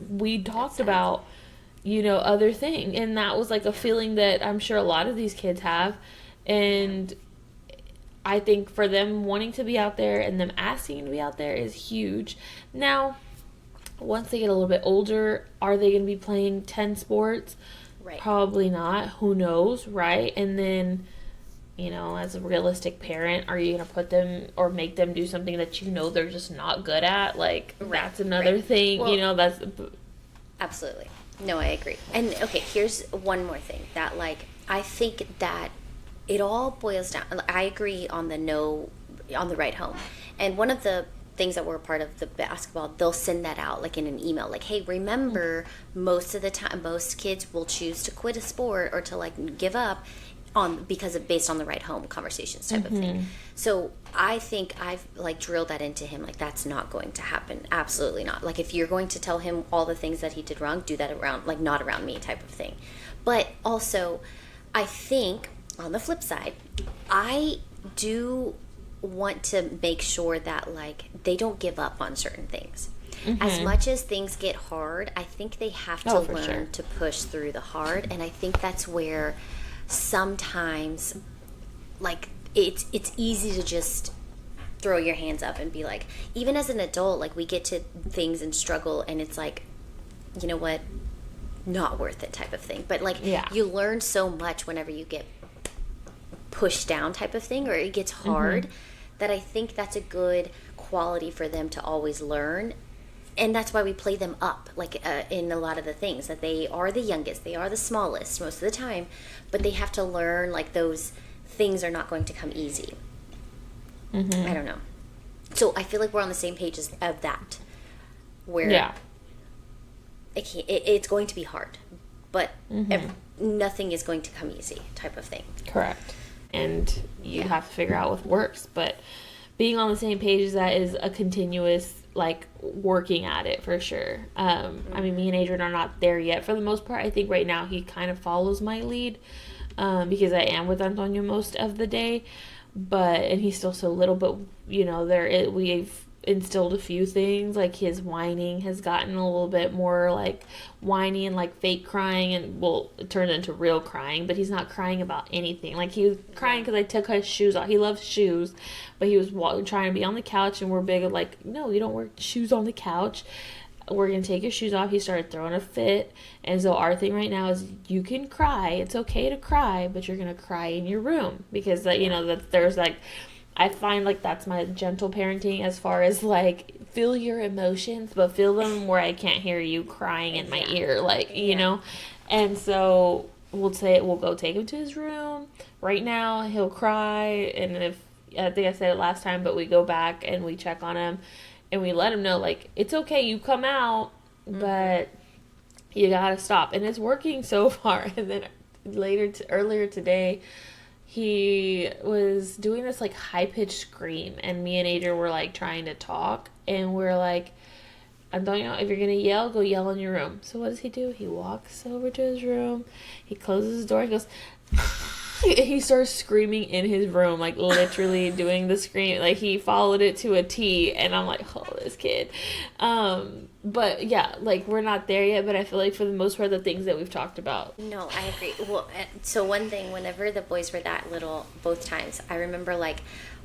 we talked about other thing, and that was like a feeling that I'm sure a lot of these kids have. And I think for them wanting to be out there and them asking to be out there is huge. Now, once they get a little bit older, are they going to be playing 10 sports? Probably not. Who knows, right? And then, as a realistic parent, are you going to put them or make them do something that they're just not good at? Like, that's another thing, well, that's... Absolutely. No, I agree. And, okay, here's one more thing that, like, I think that it all boils down. I agree on the ride home. And one of the things that were part of the basketball, they'll send that out like in an email, like, hey, remember, most of the time, most kids will choose to quit a sport or to like give up based on the ride home conversations type of thing. So I think I've like drilled that into him, like that's not going to happen, absolutely not. Like if you're going to tell him all the things that he did wrong, do that around, like not around me type of thing. But also I think on the flip side, I do want to make sure that like they don't give up on certain things. As much as things get hard, I think they have to learn to push through the hard. And I think that's where sometimes like it's easy to just throw your hands up and be like, even as an adult, like we get to things and struggle and it's like, you know what, not worth it type of thing. But like you learn so much whenever you get pushed down type of thing, or it gets hard, that I think that's a good quality for them to always learn. And that's why we play them up, like in a lot of the things, that they are the youngest, they are the smallest most of the time, but they have to learn like those things are not going to come easy. I don't know. So I feel like we're on the same page of that, where it's going to be hard, but nothing is going to come easy type of thing. Correct. And you have to figure out what works, but being on the same page is a continuous like working at it for sure. I mean, me and Adrian are not there yet for the most part. I think right now he kind of follows my lead because I am with Antonio most of the day, and he's still so little, but you know, we've instilled a few things, like his whining has gotten a little bit more like whiny and like fake crying, and well, it turned into real crying, but he's not crying about anything. Like he was crying because I took his shoes off. He loves shoes, but he was trying to be on the couch, and we're big like, no, you don't wear shoes on the couch. We're going to take your shoes off. He started throwing a fit. And so our thing right now is you can cry. It's okay to cry, but you're going to cry in your room, because you know, that there's like, I find like that's my gentle parenting as far as like feel your emotions, but feel them where I can't hear you crying in my ear, like, you know. And so we'll go take him to his room. Right now he'll cry, and if I think I said it last time, but we go back and we check on him and we let him know like it's okay, you come out, but you gotta stop. And it's working so far. And then earlier today, he was doing this like high-pitched scream, and me and Adrian were like trying to talk, and we're like, Antonio, if you're gonna yell, go yell in your room. So what does he do? He walks over to his room, he closes his door, he goes he starts screaming in his room, like literally doing the scream, like he followed it to a T, and I'm like, oh, this kid. But yeah, like we're not there yet, but I feel like for the most part, the things that we've talked about. No, I agree. Well, so one thing, whenever the boys were that little, both times, I remember like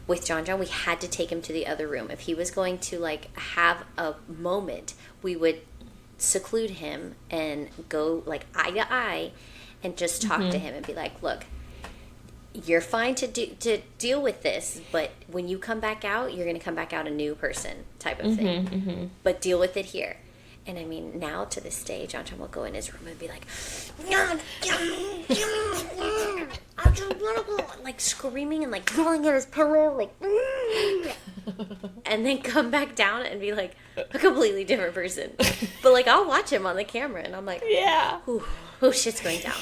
with John, we had to take him to the other room. If he was going to like have a moment, we would seclude him and go like eye to eye and just talk to him and be like, look, you're fine to deal with this, but when you come back out, you're going to come back out a new person type of thing. But deal with it here. And I mean, now to this day, John will go in his room and be like, like screaming and like pulling at his pillow, like, and then come back down and be like a completely different person. But like, I'll watch him on the camera and I'm like, oh, shit's going down.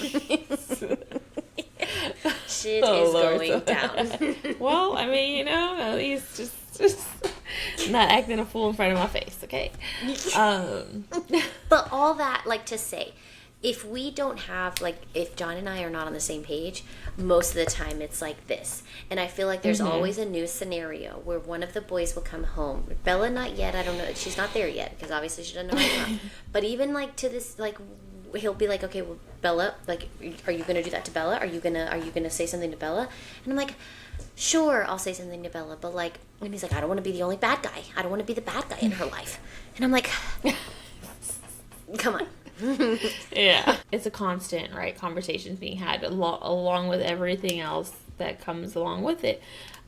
Shit is going down. Well, I mean, you know, at least just not acting a fool in front of my face, okay? But all that, like, to say, if we don't have, like, if John and I are not on the same page, most of the time it's like this. And I feel like there's always a new scenario where one of the boys will come home. Bella, not yet. I don't know. She's not there yet because obviously she doesn't know I'm not. But even, like, to this, like, he'll be like, okay, well, Bella, like, are you gonna do that to Bella? Are you gonna say something to Bella? And I'm like, sure, I'll say something to Bella, but like, and he's like, I don't want to be the only bad guy. I don't want to be the bad guy in her life. And I'm like, come on. Yeah, it's a constant, right? Conversations being had along with everything else that comes along with it.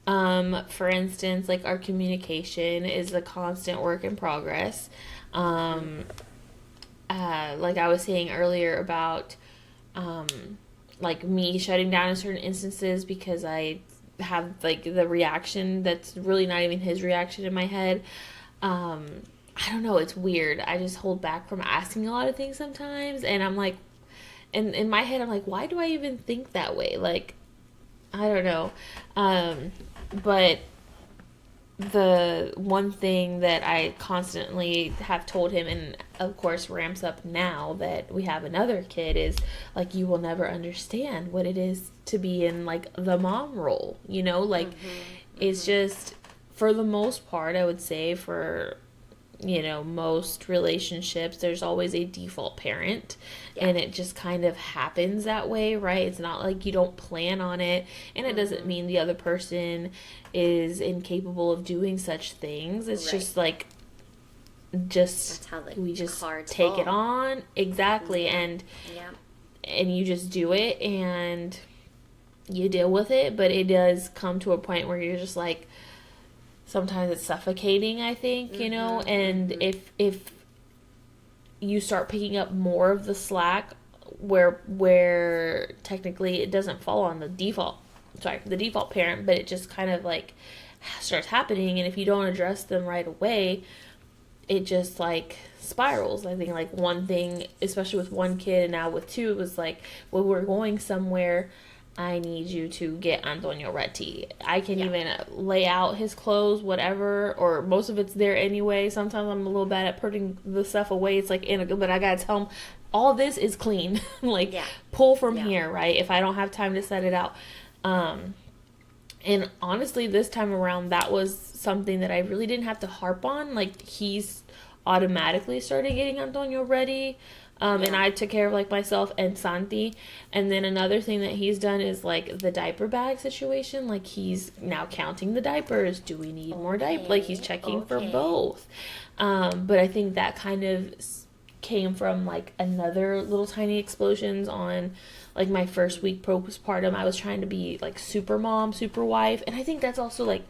For instance, like our communication is a constant work in progress. Like I was saying earlier about, like me shutting down in certain instances because I have like the reaction that's really not even his reaction in my head. I don't know, it's weird. I just hold back from asking a lot of things sometimes, and I'm like, and in my head I'm like, why do I even think that way? Like, I don't know. But the one thing that I constantly have told him, and of course ramps up now that we have another kid, is like, you will never understand what it is to be in like the mom role, you know, like it's just, for the most part, I would say, for most relationships, there's always a default parent, and it just kind of happens that way, right? It's not like you don't plan on it, and it doesn't mean the other person is incapable of doing such things. It's just like, That's how the we just cards take fall. it on, exactly, and you just do it, and you deal with it. But it does come to a point where you're just like, sometimes it's suffocating, I think, and if you start picking up more of the slack where technically it doesn't fall on the default parent, but it just kind of like starts happening, and if you don't address them right away, it just like spirals. I think like one thing, especially with one kid and now with two, it was like, when we're going somewhere, I need you to get Antonio ready. I can even lay out his clothes, whatever, or most of it's there anyway. Sometimes I'm a little bad at putting the stuff away. It's like but I gotta tell him, all this is clean. Like, pull from here, right? If I don't have time to set it out. And honestly, this time around, that was something that I really didn't have to harp on. Like, he's automatically started getting Antonio ready. And I took care of like myself and Santi. And then another thing that he's done is like the diaper bag situation. Like, he's now counting the diapers. Do we need more diapers? Like, he's checking for both. But I think that kind of came from like another little tiny explosions on like my first week postpartum. I was trying to be like super mom, super wife. And I think that's also like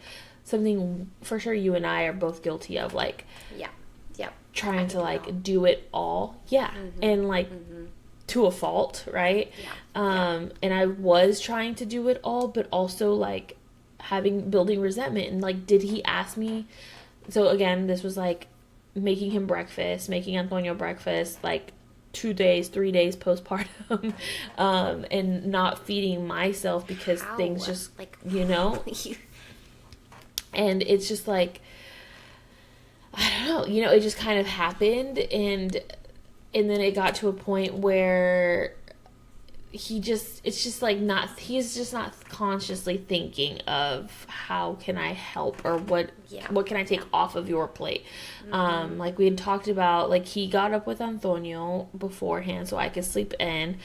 something for sure you and I are both guilty of. Like, trying to like do it all, and like to a fault, right? And I was trying to do it all, but also like building resentment. And like, did he ask me? So again, this was like making Antonio breakfast like 2 days, 3 days postpartum, and not feeding myself because things just like and it's just like, I don't know, it just kind of happened, and then it got to a point where he's just not consciously thinking of how can I help, or what can I take off of your plate. Like we had talked about, like he got up with Antonio beforehand so I could sleep in,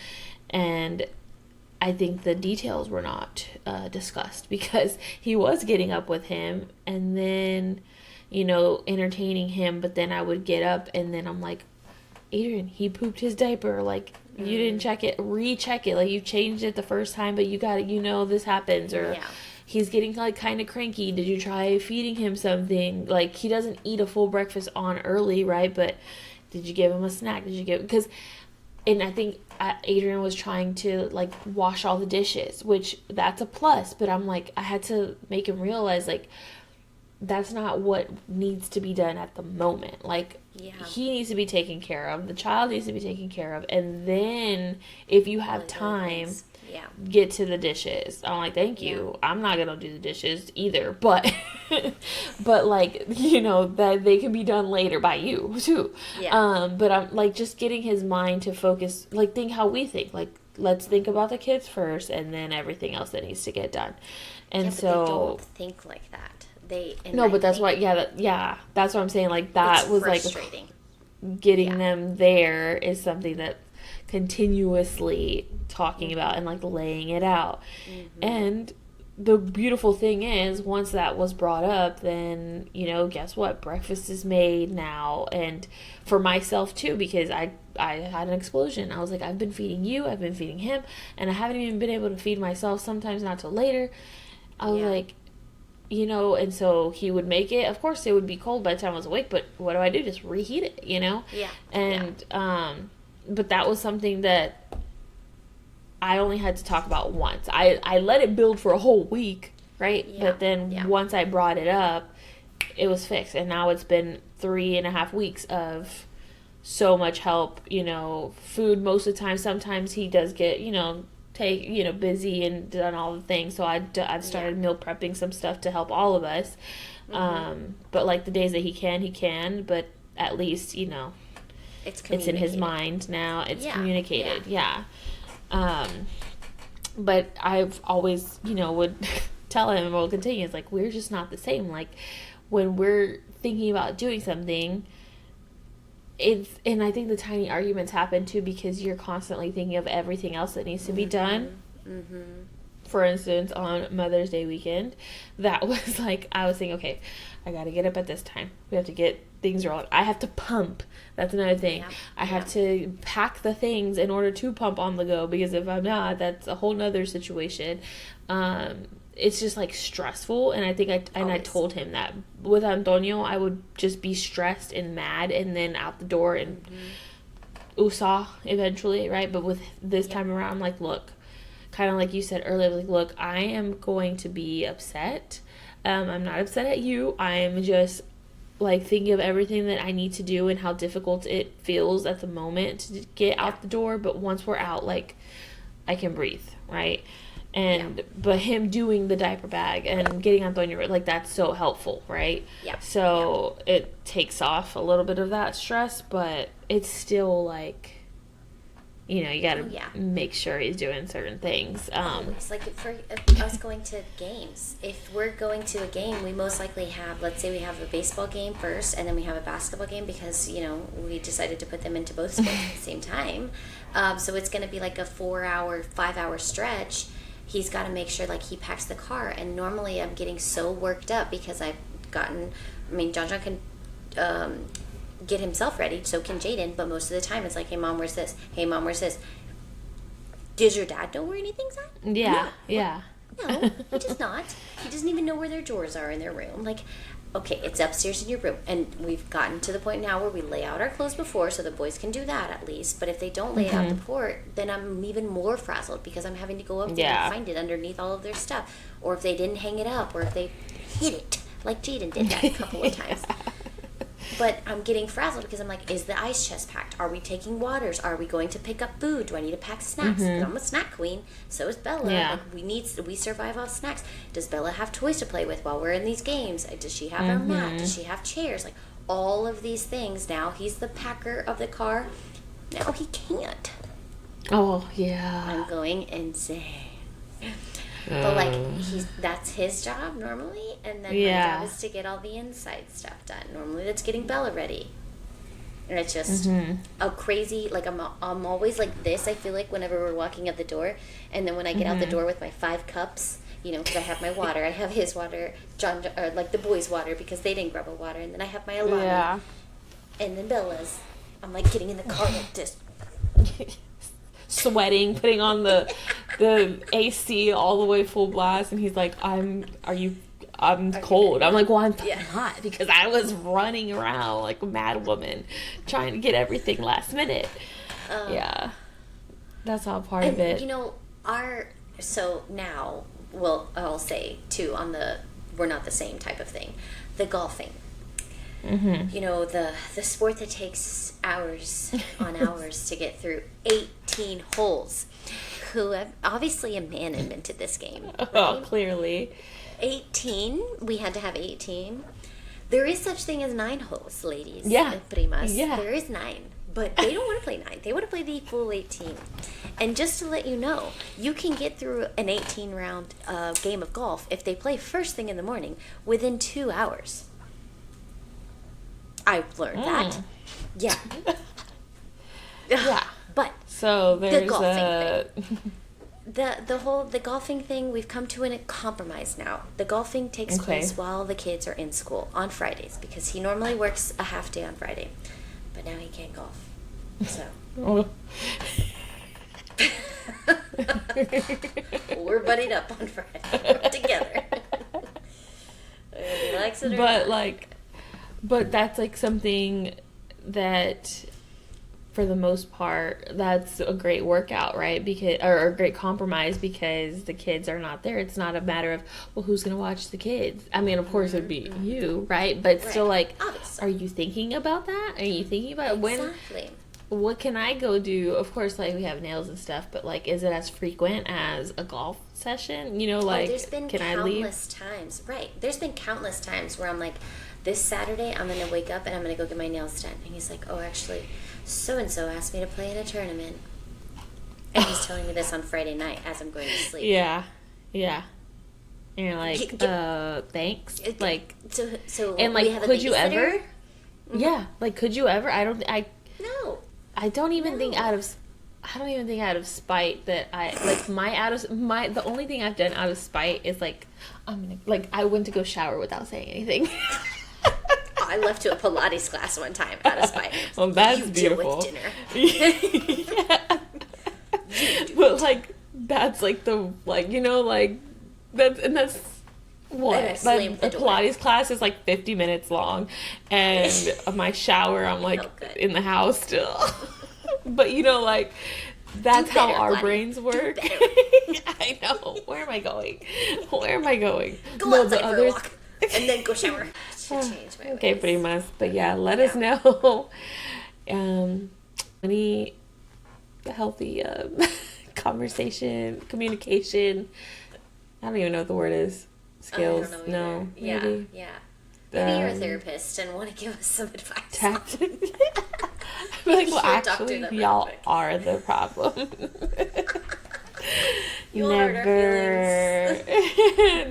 and I think the details were not discussed because he was getting up with him and then entertaining him, but then I would get up and then I'm like, Adrian, he pooped his diaper, like you didn't check it, recheck it, like you changed it the first time, but you got it, this happens, or he's getting like kind of cranky, did you try feeding him something? Like, he doesn't eat a full breakfast on early, right? But did you give him a snack? And I think Adrian was trying to like wash all the dishes, which that's a plus, but I'm like, I had to make him realize like that's not what needs to be done at the moment. Like, he needs to be taken care of. The child needs to be taken care of. And then if you have time, get to the dishes. I'm like, thank you. I'm not going to do the dishes either. But, but like, that they can be done later by you too. But I'm like, just getting his mind to focus, like think how we think. Like, let's think about the kids first and then everything else that needs to get done. And but so they don't think like that. But that's why, that's what I'm saying. Like, that was frustrating. Like getting them there is something that continuously talking about and like laying it out. And the beautiful thing is, once that was brought up, then guess what? Breakfast is made now, and for myself too, because I had an explosion. I was like, I've been feeding you, I've been feeding him, and I haven't even been able to feed myself. Sometimes not till later. I was like. And so he would make it. Of course, it would be cold by the time I was awake, but what do? Just reheat it, And, but that was something that I only had to talk about once. I let it build for a whole week, right? But then once I brought it up, it was fixed. And now it's been 3.5 weeks of so much help, food most of the time. Sometimes he does get, busy and done all the things. So I've started meal prepping some stuff to help all of us. But like the days that he can, but at least, it's in his mind now. It's communicated. Yeah. But I've always, would tell him, and we'll continue, it's like, we're just not the same. Like, when we're thinking about doing something, and I think the tiny arguments happen too because you're constantly thinking of everything else that needs to be done. For instance, on Mother's Day weekend, that was like, I was thinking, okay, I got to get up at this time. We have to get things rolling. I have to pump. That's another thing. Yeah. I have to pack the things in order to pump on the go, because if I'm not, that's a whole nother situation. It's just like stressful, and I think I told him that with Antonio, I would just be stressed and mad, and then out the door and USA eventually, right? But with this time around, like, look, kind of like you said earlier, like, look, I am going to be upset. I'm not upset at you. I'm just like thinking of everything that I need to do and how difficult it feels at the moment to get out the door. But once we're out, like, I can breathe, right? But him doing the diaper bag and getting Antonio, like, that's so helpful, right? Yeah. So it takes off a little bit of that stress, but it's still like, you gotta make sure he's doing certain things. It's like for us going to games. If we're going to a game, we most likely have, let's say we have a baseball game first, and then we have a basketball game because, we decided to put them into both sports at the same time. So it's going to be like a 4-hour, 5-hour stretch. He's got to make sure, like, he packs the car. And normally I'm getting so worked up because John can get himself ready, so can Jaden, but most of the time it's like, hey mom, where's this? Hey mom, where's this? Does your dad know where anything's at? Yeah. No, he does not. He doesn't even know where their drawers are in their room. Like, okay, it's upstairs in your room, and we've gotten to the point now where we lay out our clothes before, so the boys can do that at least. But if they don't lay it out the port, then I'm even more frazzled because I'm having to go up there and find it underneath all of their stuff, or if they didn't hang it up, or if they hid it, like Jaden did that a couple of times. But I'm getting frazzled because I'm like, is the ice chest packed? Are we taking waters? Are we going to pick up food? Do I need to pack snacks? Because I'm a snack queen. So is Bella. Yeah. Like, we survive off snacks. Does Bella have toys to play with while we're in these games? Does she have her mat? Does she have chairs? Like, all of these things. Now he's the packer of the car. Now he can't. Oh, yeah. I'm going insane. But, like, that's his job normally, and then my job is to get all the inside stuff done. Normally that's getting Bella ready. And it's just a crazy, like, I'm always like this, I feel like, whenever we're walking out the door. And then when I get out the door with my 5 cups, because I have my water, I have his water, like the boys' water, because they didn't grab a water. And then I have my Alani, and then Bella's. I'm, like, getting in the car like this. Sweating, putting on the AC all the way full blast, and he's like, I'm cold. I'm like, well, I'm not, because I was running around like a mad woman trying to get everything last minute. That's all part of it. So now, well, I'll say too, we're not the same type of thing. The golfing. The sport that takes hours on hours to get through 18 holes. Obviously a man invented this game. Right? Oh, clearly. 18. We had to have 18. There is such thing as 9 holes, ladies. Yeah. Primas. Yeah. There is 9. But they don't want to play 9. They want to play the full 18. And just to let you know, you can get through an 18-round game of golf if they play first thing in the morning within 2 hours. I've learned that. Yeah. Yeah. But so there's the golfing thing. The golfing thing, we've come to a compromise now. The golfing takes place while the kids are in school on Fridays, because he normally works a half day on Friday. But now he can't golf. So we're buddied up on Friday. We're together. He likes it or not. But that's, like, something that, for the most part, that's a great workout, right? Or a great compromise, because the kids are not there. It's not a matter of, well, who's going to watch the kids? I mean, of course, it'd be you, right? But still, like, obviously. Are you thinking about that? Are you thinking about what can I go do? Of course, like, we have nails and stuff, but, like, is it as frequent as a golf session? You know, like, there's been can I leave? countless times. Right. There's been countless times where I'm like, this Saturday I'm going to wake up and I'm going to go get my nails done. And he's like, oh, actually, so-and-so asked me to play in a tournament. And he's telling me this on Friday night as I'm going to sleep. Yeah. Yeah. And you're like, thanks. Like, so and, like, we have a could you babysitter? ever? Mm-hmm. Yeah. Like, could you ever? No. I don't even think out of spite that the only thing I've done out of spite is, like, I went to go shower without saying anything. I left to a Pilates class one time out of spite. Well, that's you beautiful. Deal with dinner. Yeah. But, like, that's, like, the, like, you know, like, that's what? Like, a Pilates class is, like, 50 minutes long, and my shower, I'm, like, in the house still. But, you know, like, that's how our brains work. I know. Where am I going? Go outside for a walk, and then go shower. Okay, Primas. But yeah, let us know any healthy conversation, communication. I don't even know what the word is. Skills. No. Yeah. Maybe. Yeah. Maybe you're a therapist and want to give us some advice. Tactic. I feel like, well, actually, y'all are the problem.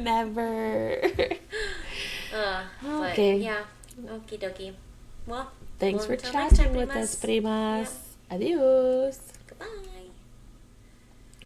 Never. Okay. But, yeah. Okie dokie. Well, thanks for chatting with us, Primas. Yep. Adios.